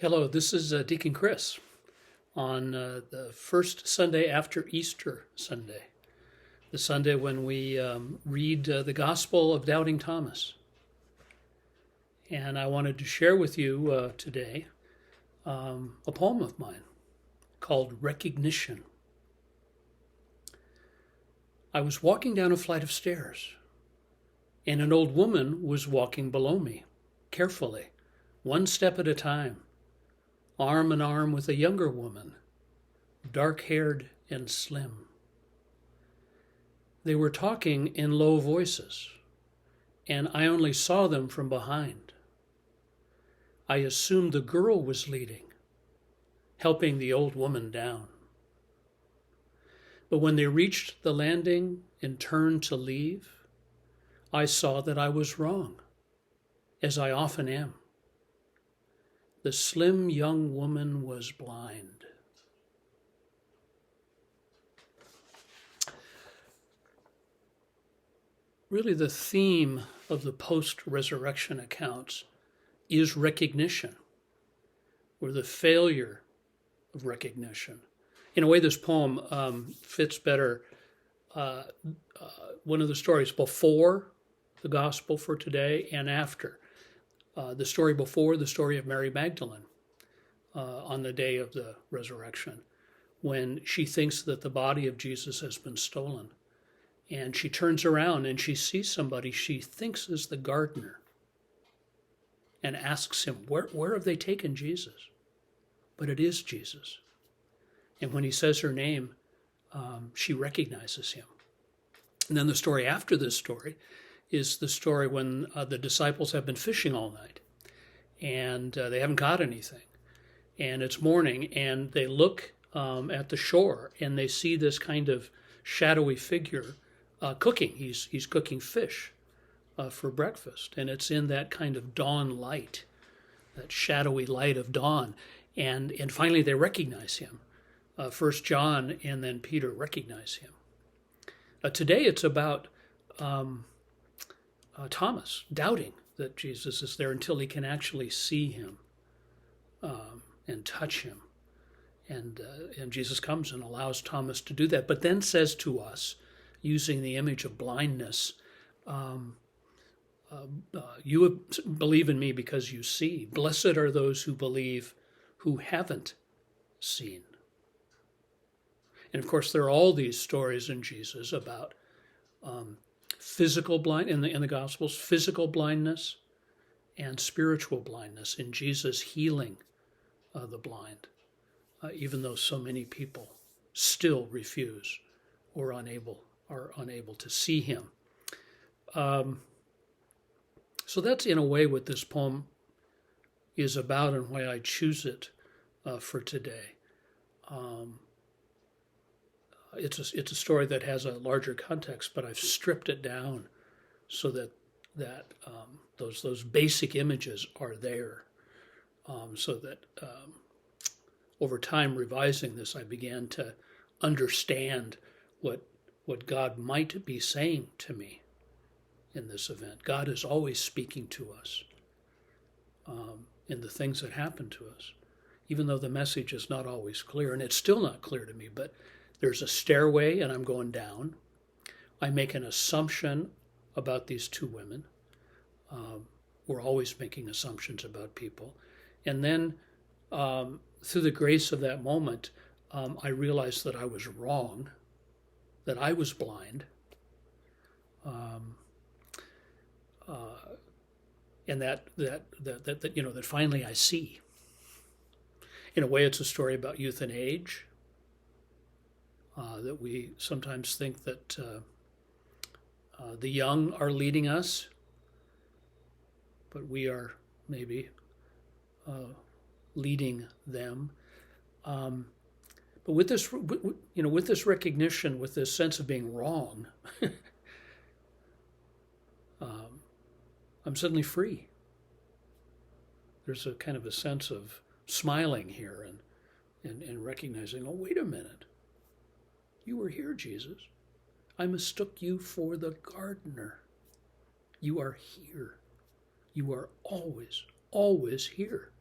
Hello, this is Deacon Chris on the first Sunday after Easter Sunday, the Sunday when we read the Gospel of Doubting Thomas. And I wanted to share with you today a poem of mine called Recognition. I was walking down a flight of stairs, and an old woman was walking below me, carefully, one step at a time, arm in arm with a younger woman, dark-haired and slim. They were talking in low voices, and I only saw them from behind. I assumed the girl was leading, helping the old woman down. But when they reached the landing and turned to leave, I saw that I was wrong, as I often am. The slim young woman was blind. Really, the theme of the post-resurrection accounts is recognition, or the failure of recognition. In a way, this poem fits better one of the stories before the gospel for today and after. The story before, the story of Mary Magdalene on the day of the resurrection, when she thinks that the body of Jesus has been stolen. And she turns around and she sees somebody she thinks is the gardener and asks him, where have they taken Jesus? But it is Jesus. And when he says her name, she recognizes him. And then the story after this story is the story when the disciples have been fishing all night and they haven't caught anything. And it's morning and they look at the shore and they see this kind of shadowy figure cooking. He's cooking fish for breakfast. And it's in that kind of dawn light, that shadowy light of dawn. And finally they recognize him. First John and then Peter recognize him. Today it's about Thomas doubting that Jesus is there until he can actually see him and touch him. And Jesus comes and allows Thomas to do that, but then says to us, using the image of blindness, you believe in me because you see. Blessed are those who believe who haven't seen. And of course, there are all these stories in Jesus about physical in the Gospels, physical blindness and spiritual blindness, in Jesus healing the blind, even though so many people still refuse or are unable to see him. So that's in a way what this poem is about and why I choose it for today. It's a story that has a larger context, but I've stripped it down so that those basic images are there. So that over time, revising this, I began to understand what God might be saying to me in this event. God is always speaking to us in the things that happen to us, even though the message is not always clear, and it's still not clear to me, but there's a stairway and I'm going down. I make an assumption about these two women. We're always making assumptions about people. And then through the grace of that moment, I realized that I was wrong, that I was blind, and that finally I see. In a way, it's a story about youth and age. That we sometimes think that the young are leading us, but we are maybe leading them. But with this, with this recognition, with this sense of being wrong, I'm suddenly free. There's a kind of a sense of smiling here and recognizing, oh, wait a minute. You were here, Jesus. I mistook you for the gardener. You are here. You are always, always here.